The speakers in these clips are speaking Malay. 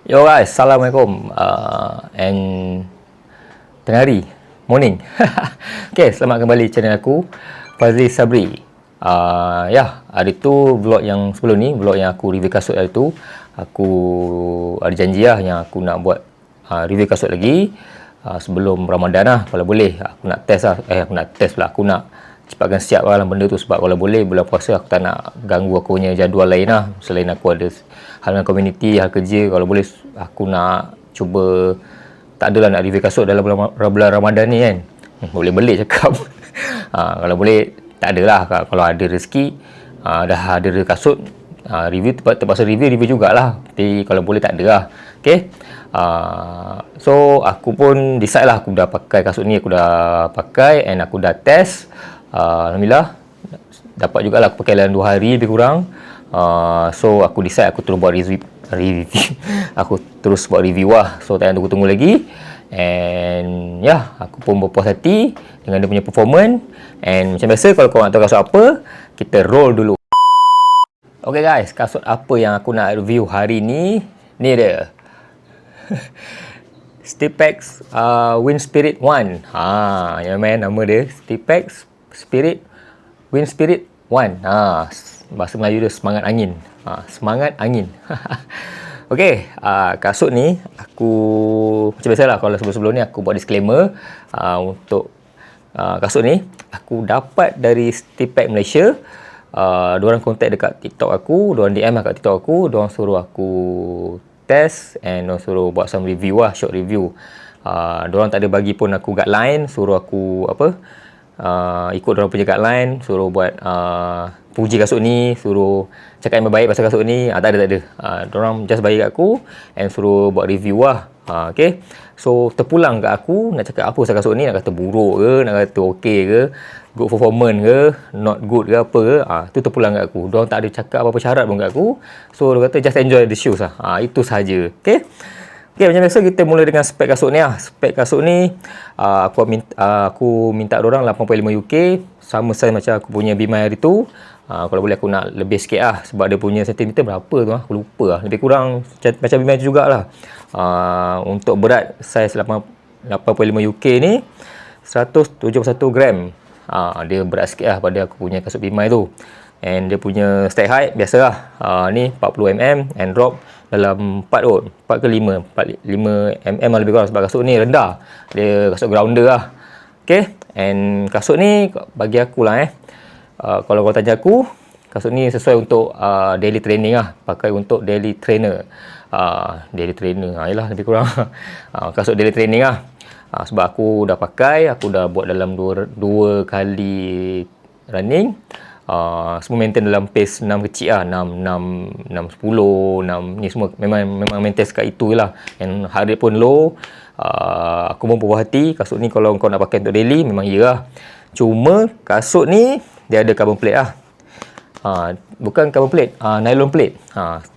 Yo guys, Assalamualaikum and tengah hari, morning. Okay, selamat kembali channel aku, Fazli Sabri. Hari tu vlog yang sebelum ni, vlog yang aku review kasut hari tu, aku ada janji lah yang aku nak buat review kasut lagi sebelum Ramadan lah, kalau boleh. Aku nak test lah, aku nak cepatkan siap lah benda tu, sebab kalau boleh bulan puasa aku tak nak ganggu aku punya jadual lain lah. Selain aku ada hal dengan komuniti, hal kerja, kalau boleh aku nak cuba, tak adalah nak review kasut dalam bulan Ramadan ni kan. Boleh belik cakap. Kalau boleh tak adalah, kalau ada rezeki dah ada kasut review, terpaksa review jugalah. Tapi kalau boleh tak ada lah. Okay, so aku pun decide lah, aku dah pakai kasut ni, aku dah pakai and aku dah test. Alhamdulillah dapat jugalah, aku pakai dalam 2 hari lebih kurang. So aku decide aku terus buat review aku terus buat review lah. So tak payah tunggu-tunggu lagi. And aku pun berpuas hati dengan dia punya performance. And macam biasa, kalau korang nak tahu kasut apa, kita roll dulu. Okay guys, kasut apa yang aku nak review hari ni, ni dia. Stipex Wind Spirit 1. Ya man, nama dia Stipex Wind Spirit 1. Bahasa Melayu dia semangat angin. Semangat angin. Okey, kasut ni aku macam biasalah, kalau sebelum-sebelum ni aku buat disclaimer. Untuk kasut ni aku dapat dari Stipex Malaysia. Diorang contact dekat TikTok aku, diorang DM lah kat TikTok aku, diorang suruh aku test and diorang suruh buat some review lah, short review. Diorang tak ada bagi pun aku guideline, suruh aku ikut diorang punya guideline, suruh buat puji kasut ni, suruh cakap yang baik pasal kasut ni. Tak ada. Diorang just bagi kat aku and suruh buat review lah. Okay, so terpulang kat aku nak cakap apa pasal kasut ni, nak kata buruk ke, nak kata okey ke, good performance ke, not good ke, apa ke, tu terpulang kat aku. Diorang tak ada cakap apa-apa syarat pun kat aku. So dia kata just enjoy the shoes lah. Itu sahaja. Okay, macam biasa kita mula dengan spek kasut ni lah. Spek kasut ni aku minta diorang 85 UK, sama size macam aku punya Be My hari tu. Kalau boleh aku nak lebih sikit lah, sebab dia punya sentimeter berapa tu aku lupa lah. Lebih kurang macam Be My jugalah. Untuk berat saiz 85 UK ni 171 gram. Dia berat sikit lah pada aku punya kasut Be My tu. And dia punya stack height biasalah, ni 40mm and drop dalam 4 kot, 4 ke 5 5mm lah lebih kurang, sebab kasut ni rendah, dia kasut grounder lah. Okay, and kasut ni bagi aku lah kalau kau tanya aku, kasut ni sesuai untuk daily training lah, pakai untuk daily trainer. Yelah lebih kurang kasut daily training lah. Sebab aku dah pakai, aku dah buat dalam 2 kali running. Semua maintain dalam pace 6 kecil lah, 6, 10, 6 ni semua memang maintain sekat itu lah. And heart rate pun low. Aku pun puas hati. Kasut ni kalau kau nak pakai untuk daily, memang iya lah. Cuma kasut ni dia ada carbon plate lah. Bukan carbon plate, nylon plate.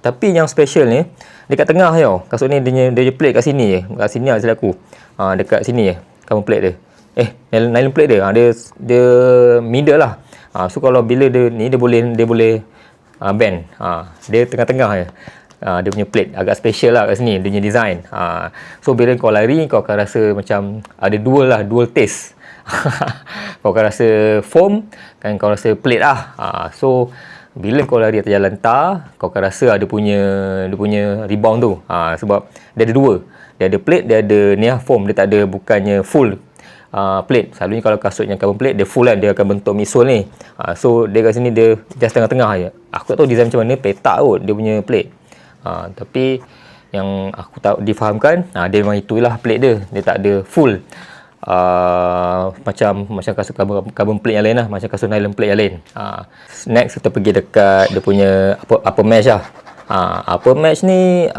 Tapi yang special ni dekat tengah tau. Kasut ni dia plate kat sini je. Kat sini lah silap aku. Dekat sini je carbon plate dia. Nylon plate dia. Dia middle lah. So kalau bila dia boleh bend. Dia tengah-tengah je. Dia punya plate agak special lah kat sini, dia punya design. So bila kau lari, kau akan rasa macam ada dual taste. Kau akan rasa foam, kan, kau rasa plate lah. So bila kau lari atas jalan tar, kau akan rasa dia punya rebound tu. Sebab dia ada dua. Dia ada plate, dia ada ni lah, foam. Dia tak ada, bukannya full plate. Selalunya kalau kasut yang carbon plate, dia full kan, dia akan bentuk midsole ni. So dia kat sini dia just tengah-tengah je. Aku tak tahu design macam mana, petak kot dia punya plate. Tapi yang aku tak difahamkan, dia memang itulah plate dia. Dia tak ada full macam kasut carbon plate yang lain lah, macam kasut nylon plate yang lain. Next kita pergi dekat dia punya upper mesh lah. Upper mesh ni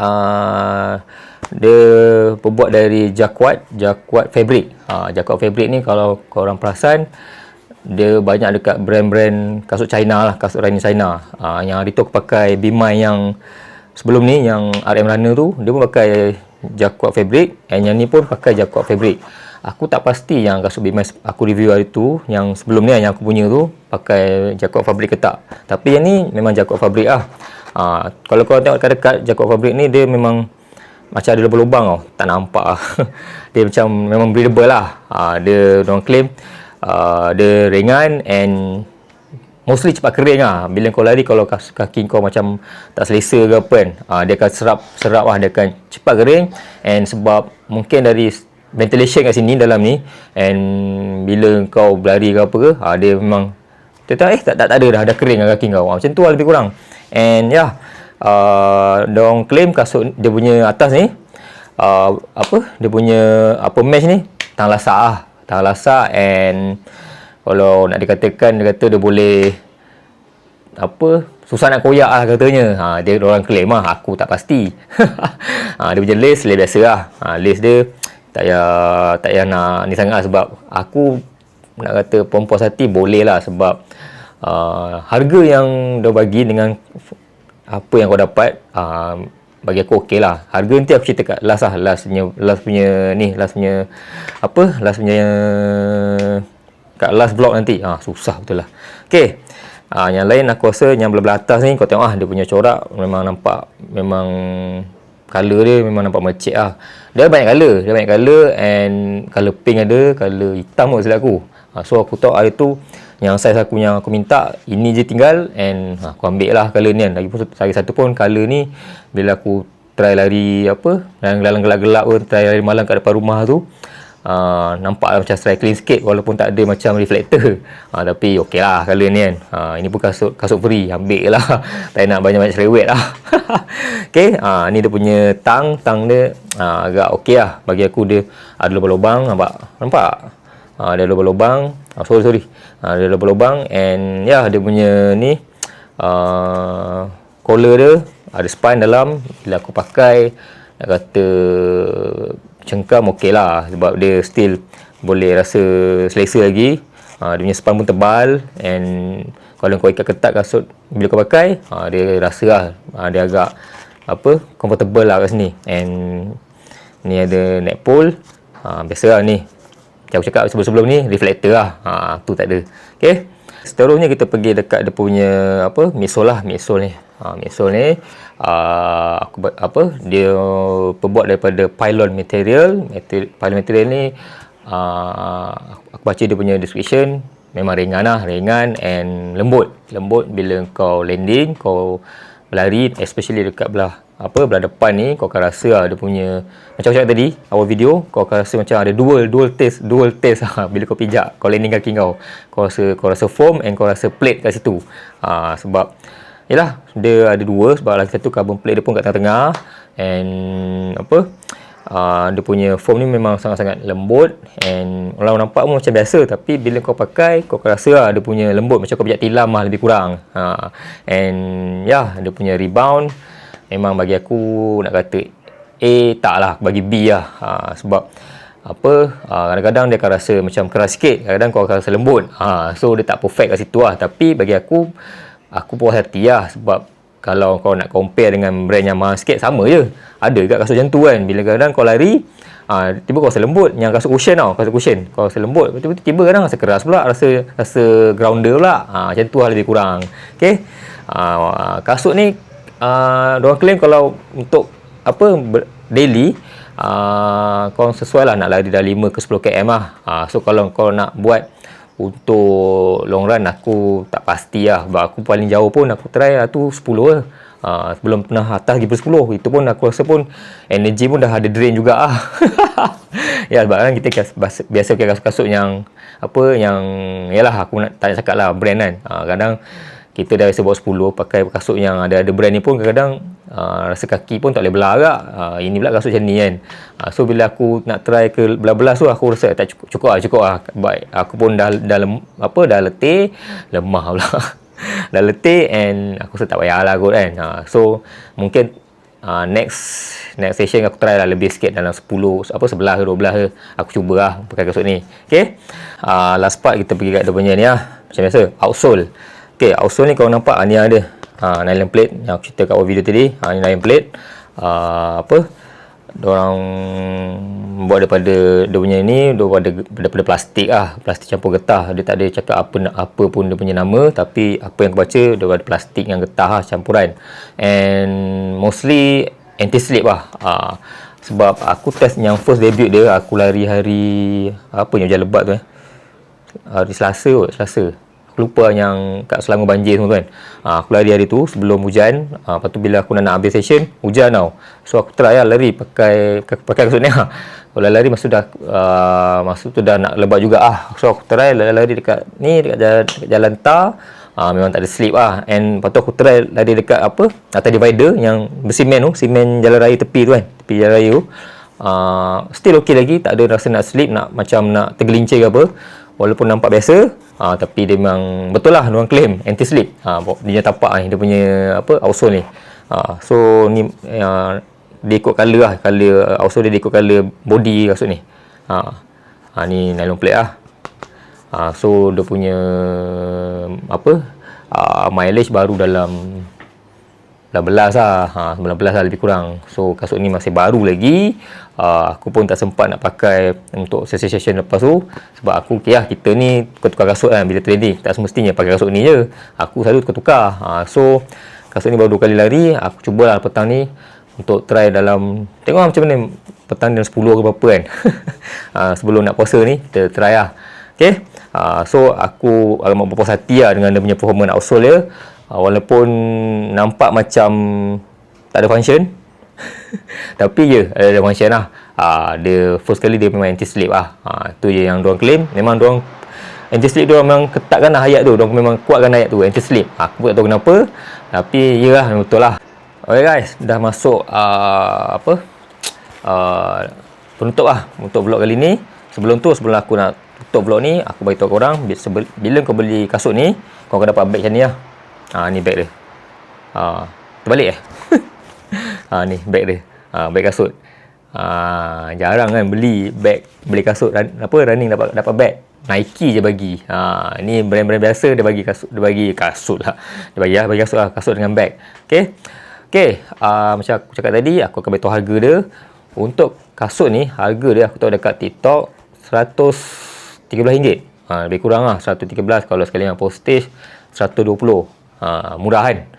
dia berbuat dari Jacquard fabric. Jacquard fabric ni kalau korang perasan, dia banyak dekat brand-brand kasut China lah, kasut running China. Yang hari tu aku pakai Be My yang sebelum ni, yang RM Runner tu, dia pun pakai Jacquard fabric, and yang ni pun pakai Jacquard fabric. Aku tak pasti yang kasut Be My aku review hari tu, yang sebelum ni yang aku punya tu pakai Jacquard fabric ke tak. Tapi yang ni memang Jacquard fabric lah. Kalau korang tengok dekat-dekat Jacquard fabric ni, dia memang macam ada lubang-lubang tau, tak nampak lah. Dia macam memang breathable lah. Dia orang claim dia ringan and mostly cepat kering lah. Bila kau lari, kalau kaki kau macam tak selesa ke apa kan, dia akan serap lah, dia akan cepat kering. And sebab mungkin dari ventilation kat sini dalam ni, and bila kau berlari ke apa ke, dia memang tak ada dah kering kat kaki kau. Macam tu lah lebih kurang. And diorang claim kasut dia punya atas ni, dia punya upper mesh ni tahan lasak and kalau nak dikatakan, dia kata dia boleh susah nak koyak lah katanya. Dia orang claim lah, aku tak pasti. Dia punya lace biasa lah. Lace dia tak payah nak ni sangat lah, sebab aku nak kata puas hati boleh lah, sebab harga yang dia bagi dengan apa yang kau dapat, bagi aku okey lah. Harga nanti aku cerita kat last kat last vlog nanti. Susah betul lah. Okey. Yang lain aku rasa yang belah atas ni, kau tengok dia punya corak memang nampak, memang color dia memang nampak mercik lah. Dia banyak color and color pink ada, color hitam kot silap aku. So aku tahu hari tu yang size aku yang aku minta ini je tinggal, and aku ambil lah color ni kan. Lagipun satu pun color ni bila aku try lari dalam gelap-gelap pun, try lari malam kat depan rumah tu, nampak lah macam striking sikit walaupun tak ada macam reflektor. Tapi okey lah color ni kan. Ini pun kasut free, ambil lah. Tak nak banyak-banyak cerewet lah. Okay, ni dia punya tang dia agak okey lah bagi aku. Dia ada lubang-lubang, nampak? Dia ada lubang-lubang. Sorry. Dia ada lubang-lubang, and dia punya ni collar dia ada span dalam. Bila aku pakai, nak kata cengkam okey lah, sebab dia still boleh rasa selesa lagi. Dia punya span pun tebal, and kalau kau ikat ketat kasut bila kau pakai, dia rasa lah, dia agak comfortable lah kat sini. And ni ada neck pull, biasa lah ni. Macam aku cakap sebelum-sebelum ni, reflektor lah. Tu tak ada. Okay. Seterusnya kita pergi dekat dia punya midsole lah. Midsole ni. Midsole ni dia terbuat daripada pylon material. Pylon material ni aku baca dia punya description, memang ringan and lembut bila kau landing, kau berlari, especially dekat belah depan ni, kau akan rasa dia punya, macam aku cakap tadi awal video, kau akan rasa macam ada dual taste bila kau pijak, kau landing kaki kau rasa foam and kau rasa plate kat situ. Sebab yalah, dia ada dua, sebab lagi satu carbon plate dia pun kat tengah-tengah, and dia punya foam ni memang sangat-sangat lembut, and orang nampak pun macam biasa, tapi bila kau pakai, kau akan rasa dia punya lembut, macam kau pijak tilam lah lebih kurang. And dia punya rebound memang bagi aku, nak kata A tak lah, bagi B lah. Sebab kadang-kadang dia akan rasa macam keras sikit, kadang-kadang kau akan rasa lembut. So dia tak perfect kat situ lah. Tapi bagi aku puas hati lah, sebab kalau kau nak compare dengan brand yang mahal sikit, sama je. Ada kat kasut macam tu kan. Bila kadang kau lari, tiba kau rasa lembut. Yang kasut cushion kau rasa lembut, tiba-tiba kadang rasa keras pula, rasa grounder pula. Macam tu lah lebih kurang. Okay. Kasut ni diorang claim kalau untuk daily, kau sesuai lah nak lari dah 5 ke 10 km lah. So kalau kau nak buat untuk long run, aku tak pasti lah, sebab aku paling jauh pun aku try tu 10 lah. Sebelum pernah atas pergi 10, itu pun aku rasa pun energy pun dah ada drain juga lah. Ya, sebab kan kita biasa pakai kasut-kasut yang yalah, aku tak nak cakap lah brand kan. Kadang kita dah biasa bawa 10, pakai kasut yang ada brand ni pun kadang-kadang rasa kaki pun tak boleh belah agak. Ini pula kasut macam ni kan. So bila aku nak try ke belah-belah tu, aku rasa tak cukup lah. Baik, aku pun dah letih, lemah pula. Dah letih, and aku rasa tak payah lah kot kan. So mungkin next session aku try lah lebih sikit, dalam 10, 11 ke 12 ke, aku cuba lah pakai kasut ni. Okay. Last part kita pergi kat dia punya ni lah. Macam biasa, outsole. Okay, outsole ni kau nampak ni ada nylon plate yang aku cerita kat awal video tadi. Ni nylon plate. Diorang buat daripada dia punya ni, daripada plastik lah, plastik campur getah. Dia tak ada cakap apa pun dia punya nama, tapi apa yang aku baca, daripada plastik yang getah lah, campuran. And mostly anti-slip lah. Sebab aku test yang first debut dia, aku lari hari apa yang hujan lebat tu hari Selasa kot, Selasa. Aku lupa yang kat Selangor banjir semua kan. Aku lari hari tu sebelum hujan. Lepas tu bila aku nak habis session, hujan tau. So aku try lah lari pakai kasut ni lah. Kalau lari masa tu dah nak lebat juga So aku try lari dekat jalan tar. Memang tak ada slip lah. And lepas tu aku try lari dekat atas divider yang bersimen tu, simen jalan raya tepi tu kan, tepi jalan raya tu. Still okay lagi, tak ada rasa nak slip, macam nak tergelincir ke apa. Walaupun nampak biasa, tapi dia memang betul lah, diorang claim anti slip. Dia tapak dia punya outsole ni. So ni dia ikut colour lah, colour outsole dia ikut colour body kasut ni. Ni nylon plate lah. So dia punya mileage baru dalam 19 lah, 19 lah lebih kurang. So kasut ni masih baru lagi. Aku pun tak sempat nak pakai untuk session lepas tu, sebab aku kita ni tukar kasut kan bila training. Tak semestinya pakai kasut ni je, aku selalu tukar. So kasut ni baru 2 kali lari. Aku cubalah petang ni untuk try dalam, tengok macam mana petang dalam 10 ke berapa kan. Sebelum nak puasa ni kita try lah. Okay. So aku agak berpuas hati lah dengan dia punya performance outsole dia. Walaupun nampak macam tak ada function, tapi ada function lah. Dia first kali dia memang anti-slip lah. Tu je yang diorang claim. Memang diorang anti-slip diorang memang ketatkan lah ayat tu. Diorang memang kuatkan ayat tu, anti-slip. Aku tak tahu kenapa, tapi yelah, betul lah. Okay guys, dah masuk penutup lah untuk vlog kali ni. Sebelum aku nak tutup vlog ni, aku beritahu korang, bila kau beli kasut ni, kau akan dapat bag macam ni lah. Ni bag dia. Terbalik ni bag dia. Bag kasut. Jarang kan beli kasut running dapat bag. Nike je bagi. Ni brand-brand biasa dia bagi kasut lah. Dia bagi kasut lah, kasut dengan bag. Okey. Macam aku cakap tadi, aku akan beritahu harga dia. Untuk kasut ni, harga dia aku tahu dekat TikTok RM113. Lebih kurang lah, 113. Kalau sekali dengan postage 120. Murah kan.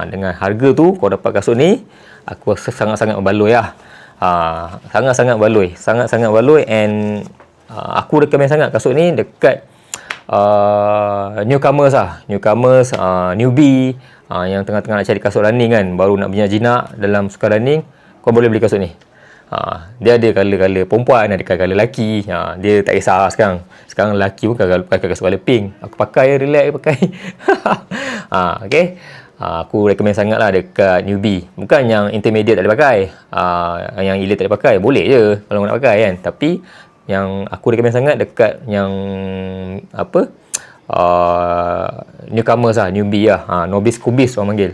Dengan harga tu kau dapat kasut ni, aku rasa sangat-sangat berbaloi lah. Sangat-sangat baloi. And aku recommend sangat kasut ni dekat newcomers, newbie, yang tengah-tengah nak cari kasut running kan, baru nak berjinak dalam suka running. Kau boleh beli kasut ni. Dia ada colour perempuan, ada colour lelaki. Dia tak kisah lah sekarang lelaki pun pakai kasut colour pink. Aku pakai, relax pakai. Okay. Aku recommend sangat lah dekat newbie. Bukan yang intermediate tak boleh pakai, yang elite tak boleh pakai. Boleh je kalau nak pakai kan. Tapi yang aku recommend sangat dekat yang newcomers lah, newbie lah, novice kubis orang panggil.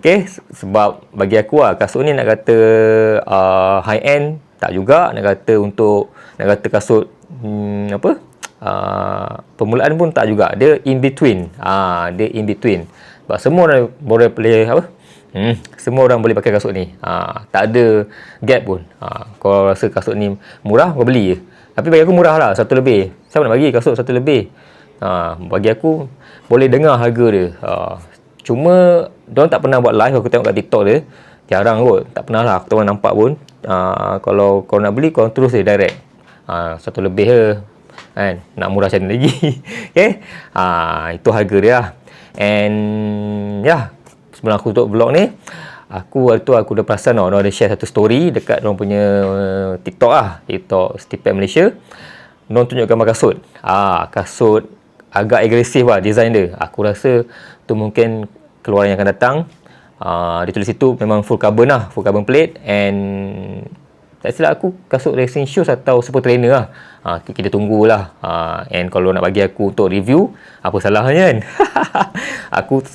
Okay, sebab bagi aku kasut ni nak kata high end tak juga, nak kata kasut permulaan pun tak juga. Dia in between. Sebab semua orang boleh semua orang boleh pakai kasut ni. Tak ada gap pun. Kau rasa kasut ni murah, kau beli je. Tapi bagi aku murah lah, 1 lebih. Siapa nak bagi kasut 1 lebih? Bagi aku boleh dengar harga dia. Cuma diorang tak pernah buat live. Aku tengok kat TikTok dia, jarang kot, tak pernah lah aku tak pernah nampak pun. Kalau kau nak beli, kau terus je direct. 1 lebih je kan, nak murah macam ni lagi. Okay. Itu harga dia lah. And sebelum aku tutup vlog ni, aku dah perasan diorang ada share satu story dekat diorang punya TikTok lah, TikTok Stipek Malaysia. Diorang tunjuk gambar kasut. Kasut agak agresif lah design dia. Aku rasa tu mungkin keluaran yang akan datang. Dia tulis situ memang full carbon plate. And tak silap aku, kasut racing shoes atau super trainer lah. Kita tunggulah. And kalau nak bagi aku untuk review, apa salahnya kan? Aku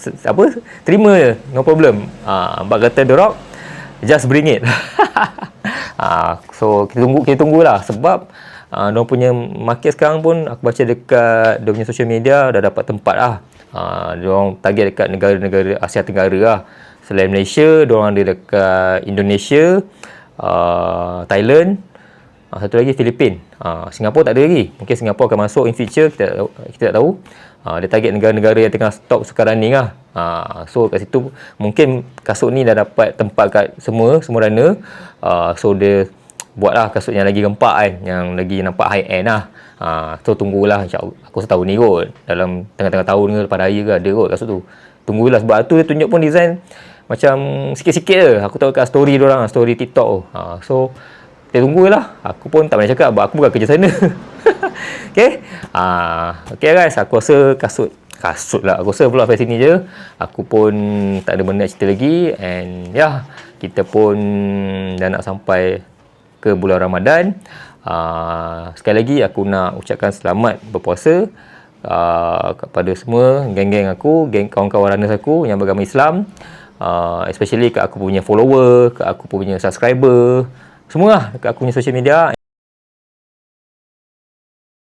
terima je, no problem. Bak kata The Rock, just bring it. So kita tunggulah. Sebab diorang punya market sekarang pun, aku baca dekat dia punya social media, dah dapat tempat lah. Diorang target dekat negara-negara Asia Tenggara lah. Selain Malaysia, diorang ada dekat Indonesia, Thailand, satu lagi Filipin. Singapura tak ada lagi. Mungkin Singapura akan masuk in future, kita tak tahu. Dia target negara-negara yang tengah stop sekarang ni lah. So kat situ mungkin kasut ni dah dapat tempat kat semua rana. So dia buatlah kasut yang lagi gempak kan, yang lagi nampak high end lah. So tunggulah, insyaAllah aku setahun ni kot, dalam tengah-tengah tahun ke lepas raya ke ada kot kasut tu. Tunggulah, sebab tu dia tunjuk pun design macam sikit-sikit je. Aku tahu kat story diorang, story TikTok tu. So kita tunggulah. Aku pun tak banyak cakap, aku bukan kerja sana. Okay. Okay guys, aku rasa kasut lah, aku rasa vlog sampai sini je. Aku pun tak ada benda nak cerita lagi. And kita pun dah nak sampai ke bulan Ramadan. Sekali lagi aku nak ucapkan selamat berpuasa kepada semua geng-geng aku, geng kawan-kawan runners aku yang beragama Islam, especially kat aku punya follower, kat aku punya subscriber, semua lah, kat aku punya social media.